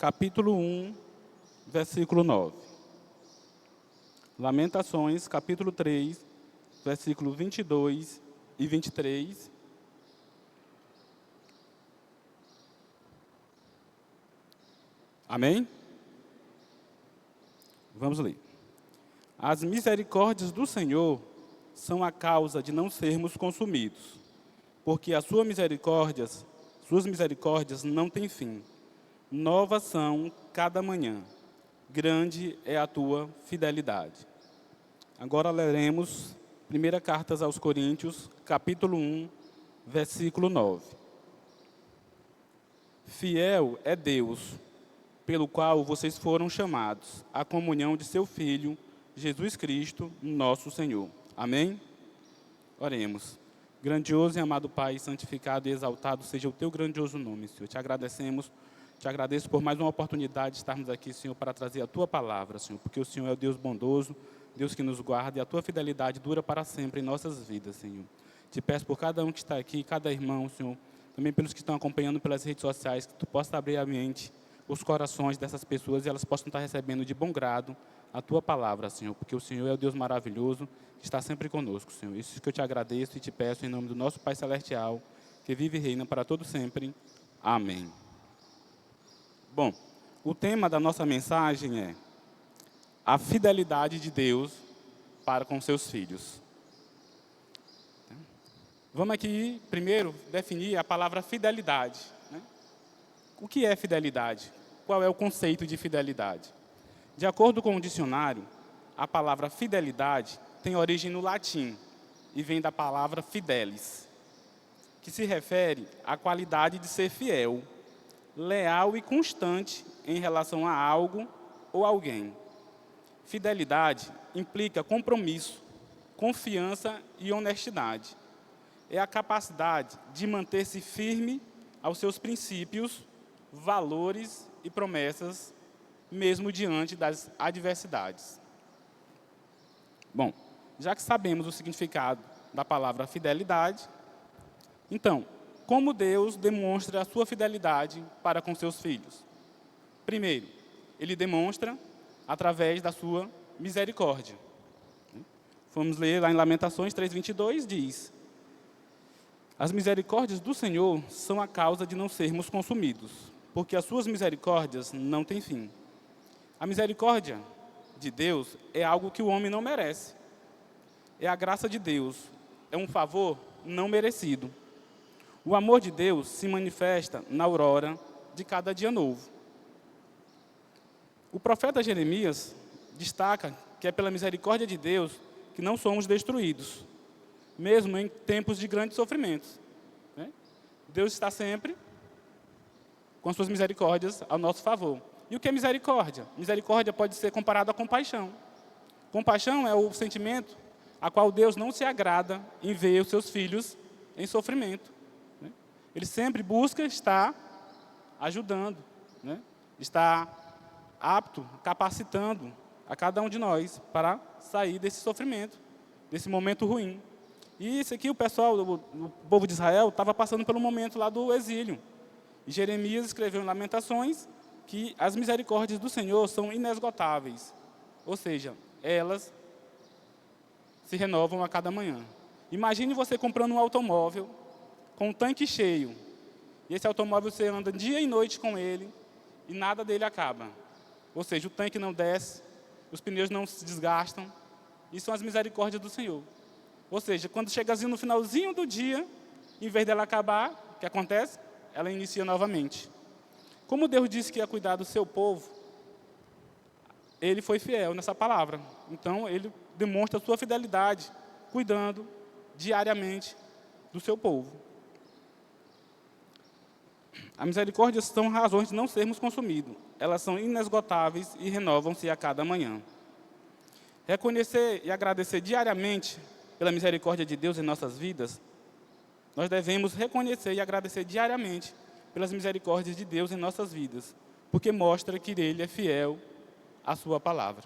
capítulo 1, versículo 9. Lamentações, capítulo 3, versículos 22 e 23. Amém? Vamos ler. As misericórdias do Senhor são a causa de não sermos consumidos, porque as suas misericórdias não têm fim. Novas são cada manhã. Grande é a tua fidelidade. Agora leremos 1 Carta aos Coríntios, capítulo 1, versículo 9. Fiel é Deus, pelo qual vocês foram chamados à comunhão de seu Filho, Jesus Cristo, nosso Senhor. Amém? Oremos. Grandioso e amado Pai, santificado e exaltado seja o teu grandioso nome, Senhor. Te agradecemos, te agradeço por mais uma oportunidade de estarmos aqui, Senhor, para trazer a tua palavra, Senhor, porque o Senhor é o Deus bondoso, Deus que nos guarda, e a tua fidelidade dura para sempre em nossas vidas, Senhor. Te peço por cada um que está aqui, cada irmão, Senhor, também pelos que estão acompanhando pelas redes sociais, que tu possa abrir a mente, os corações dessas pessoas, e elas possam estar recebendo de bom grado a tua palavra, Senhor, porque o Senhor é o Deus maravilhoso, que está sempre conosco, Senhor. Isso que eu te agradeço e te peço em nome do nosso Pai Celestial, que vive e reina para todo sempre. Amém. Bom, o tema da nossa mensagem é a fidelidade de Deus para com seus filhos. Vamos aqui, primeiro, definir a palavra fidelidade, né? O que é fidelidade? Qual é o conceito de fidelidade? De acordo com o dicionário, a palavra fidelidade tem origem no latim e vem da palavra fidelis, que se refere à qualidade de ser fiel, leal e constante em relação a algo ou alguém. Fidelidade implica compromisso, confiança e honestidade. É a capacidade de manter-se firme aos seus princípios, valores e promessas, mesmo diante das adversidades. Bom, já que sabemos o significado da palavra fidelidade, então, como Deus demonstra a sua fidelidade para com seus filhos? Primeiro, ele demonstra através da sua misericórdia. Vamos ler lá em Lamentações 3:22, diz: as misericórdias do Senhor são a causa de não sermos consumidos, porque as suas misericórdias não têm fim. A misericórdia de Deus é algo que o homem não merece. É a graça de Deus, é um favor não merecido. O amor de Deus se manifesta na aurora de cada dia novo. O profeta Jeremias destaca que é pela misericórdia de Deus que não somos destruídos, mesmo em tempos de grandes sofrimentos, né? Deus está sempre com suas misericórdias ao nosso favor. E o que é misericórdia? Misericórdia pode ser comparada a compaixão. Compaixão é o sentimento a qual Deus não se agrada em ver os seus filhos em sofrimento, né? Ele sempre busca estar ajudando, né? Está apto, capacitando a cada um de nós para sair desse sofrimento, desse momento ruim. E isso aqui o pessoal, o povo de Israel, estava passando pelo momento lá do exílio. E Jeremias escreveu em Lamentações que as misericórdias do Senhor são inesgotáveis. Ou seja, elas se renovam a cada manhã. Imagine você comprando um automóvel com um tanque cheio. E esse automóvel você anda dia e noite com ele e nada dele acaba. Ou seja, o tanque não desce, os pneus não se desgastam. Isso são as misericórdias do Senhor. Ou seja, quando chega assim no finalzinho do dia, em vez dela acabar, o que acontece? Ela inicia novamente. Como Deus disse que ia cuidar do seu povo, ele foi fiel nessa palavra. Então, ele demonstra a sua fidelidade, cuidando diariamente do seu povo. A misericórdia são razões de não sermos consumidos. Elas são inesgotáveis e renovam-se a cada manhã. Reconhecer e agradecer diariamente pela misericórdia de Deus em nossas vidas, nós devemos reconhecer e agradecer diariamente pelas misericórdias de Deus em nossas vidas, porque mostra que Ele é fiel à sua palavra.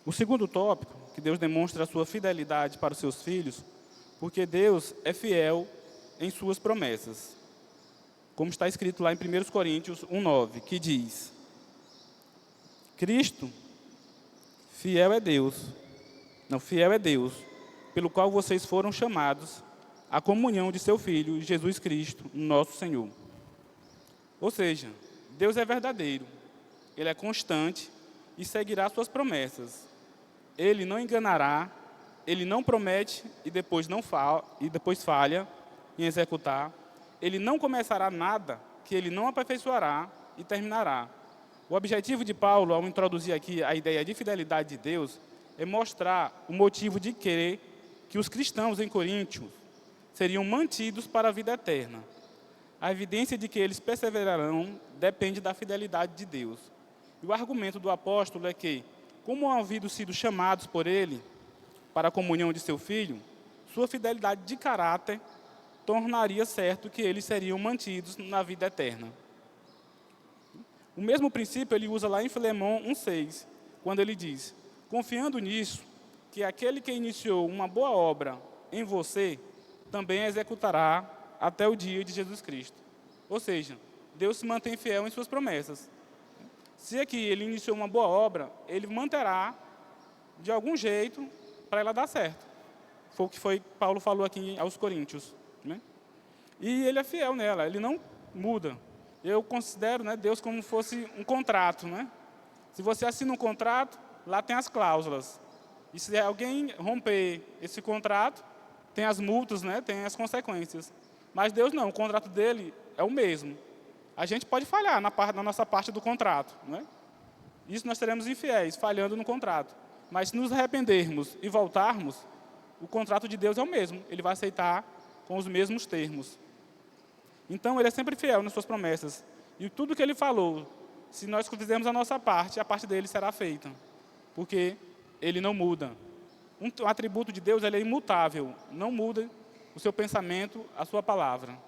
O segundo tópico, que Deus demonstra a sua fidelidade para os seus filhos, porque Deus é fiel em suas promessas. Como está escrito lá em 1 Coríntios 1:9, que diz: Cristo, fiel é Deus, fiel é Deus, pelo qual vocês foram chamados à comunhão de seu Filho, Jesus Cristo, nosso Senhor. Ou seja, Deus é verdadeiro, Ele é constante e seguirá suas promessas. Ele não enganará, Ele não promete e depois falha em executar. Ele não começará nada que Ele não aperfeiçoará e terminará. O objetivo de Paulo, ao introduzir aqui a ideia de fidelidade de Deus, é mostrar o motivo de crer que os cristãos em Coríntios seriam mantidos para a vida eterna. A evidência de que eles perseverarão depende da fidelidade de Deus. E o argumento do apóstolo é que, como haviam sido chamados por ele para a comunhão de seu Filho, sua fidelidade de caráter tornaria certo que eles seriam mantidos na vida eterna. O mesmo princípio ele usa lá em Filemão 1:6, quando ele diz: confiando nisso, que aquele que iniciou uma boa obra em você, também a executará até o dia de Jesus Cristo. Ou seja, Deus se mantém fiel em suas promessas. Se aqui ele iniciou uma boa obra, ele manterá de algum jeito para ela dar certo. Foi o que Paulo falou aqui aos Coríntios, né? E ele é fiel nela, ele não muda. Eu considero, né, Deus como se fosse um contrato, né? Se você assina um contrato, lá tem as cláusulas. E se alguém romper esse contrato, tem as multas, né, tem as consequências. Mas Deus não, o contrato dele é o mesmo. A gente pode falhar na nossa parte do contrato, né? Isso nós seremos infiéis, falhando no contrato. Mas se nos arrependermos e voltarmos, o contrato de Deus é o mesmo. Ele vai aceitar com os mesmos termos. Então, ele é sempre fiel nas suas promessas. E tudo que ele falou, se nós fizermos a nossa parte, a parte dele será feita. Porque ele não muda. Um atributo de Deus, ele é imutável. Não muda o seu pensamento, a sua palavra.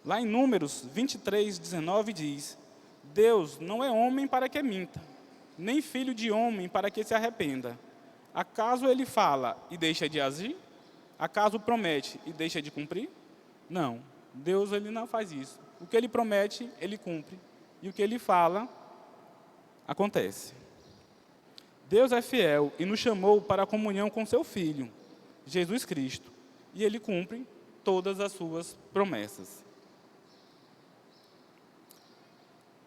Lá em Números 23:19 diz: Deus não é homem para que minta, nem filho de homem para que se arrependa. Acaso ele fala e deixa de agir? Acaso promete e deixa de cumprir? Não, Deus ele não faz isso. O que ele promete, ele cumpre. E o que ele fala, acontece. Deus é fiel e nos chamou para a comunhão com seu Filho, Jesus Cristo. E ele cumpre todas as suas promessas.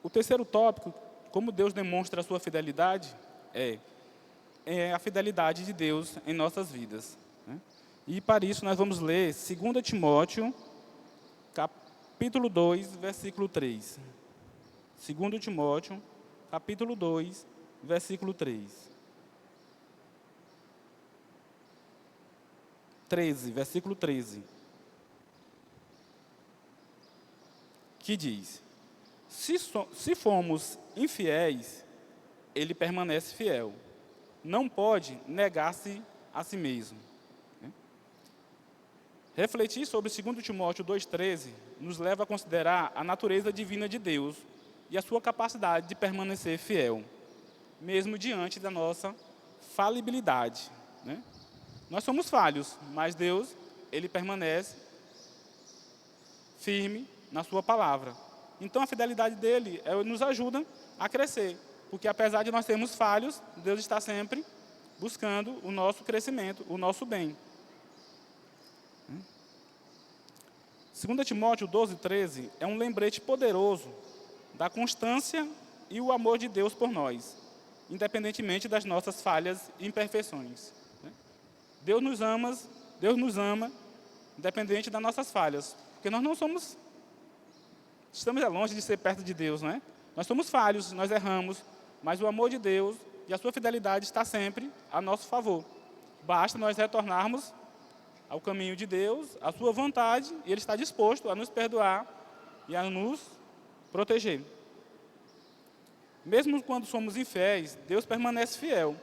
O terceiro tópico, como Deus demonstra a sua fidelidade, é a fidelidade de Deus em nossas vidas, né? E para isso nós vamos ler 2 Timóteo, capítulo 2, versículo 3. 2 Timóteo, capítulo 2, versículo 3. 13, versículo 13. Que diz: se fomos infiéis, ele permanece fiel. Não pode negar-se a si mesmo. Refletir sobre 2 Timóteo 2,13 nos leva a considerar a natureza divina de Deus e a sua capacidade de permanecer fiel, mesmo diante da nossa falibilidade, né? Nós somos falhos, mas Deus, ele permanece firme na sua palavra. Então a fidelidade dele nos ajuda a crescer, porque apesar de nós sermos falhos, Deus está sempre buscando o nosso crescimento, o nosso bem. 2 Timóteo 12,13 é um lembrete poderoso da constância e o amor de Deus por nós, independentemente das nossas falhas e imperfeições. Deus nos ama, independente das nossas falhas, porque nós não somos, estamos longe de ser perto de Deus, né? Nós somos falhos, nós erramos, mas o amor de Deus e a sua fidelidade está sempre a nosso favor. Basta nós retornarmos ao caminho de Deus, à sua vontade, e Ele está disposto a nos perdoar e a nos proteger. Mesmo quando somos infiéis, Deus permanece fiel,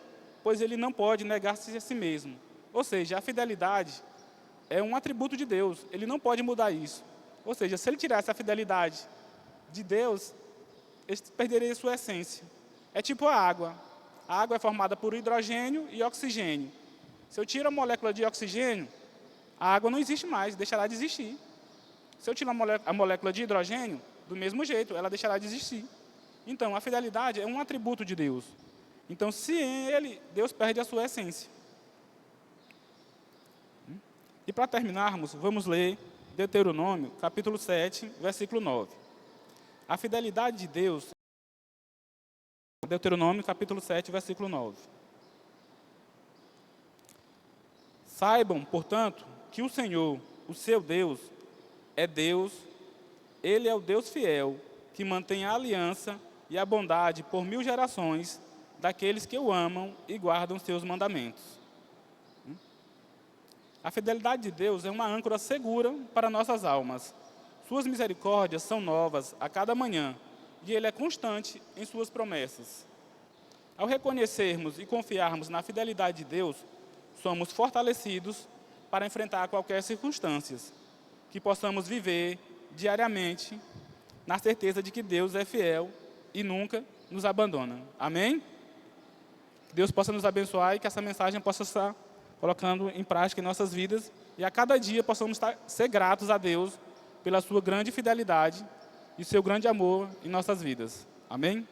pois Ele não pode negar-se a si mesmo. Ou seja, a fidelidade é um atributo de Deus, Ele não pode mudar isso. Ou seja, se Ele tirasse a fidelidade de Deus, Ele perderia a sua essência. É tipo a água. A água é formada por hidrogênio e oxigênio. Se eu tiro a molécula de oxigênio, a água não existe mais, deixará de existir. Se eu tiro a molécula de hidrogênio, do mesmo jeito, ela deixará de existir. Então, a fidelidade é um atributo de Deus. Então, se ele, Deus perde a sua essência. E para terminarmos, vamos ler Deuteronômio, capítulo 7, versículo 9. A fidelidade de Deus, Deuteronômio, capítulo 7, versículo 9. Saibam, portanto, que o Senhor, o seu Deus, é Deus, Ele é o Deus fiel, que mantém a aliança e a bondade por 1000 gerações daqueles que o amam e guardam seus mandamentos. A fidelidade de Deus é uma âncora segura para nossas almas. Suas misericórdias são novas a cada manhã, e Ele é constante em suas promessas. Ao reconhecermos e confiarmos na fidelidade de Deus, somos fortalecidos para enfrentar qualquer circunstância, que possamos viver diariamente na certeza de que Deus é fiel e nunca nos abandona. Amém? Que Deus possa nos abençoar e que essa mensagem possa estar colocando em prática em nossas vidas e a cada dia possamos ser gratos a Deus pela sua grande fidelidade e seu grande amor em nossas vidas. Amém?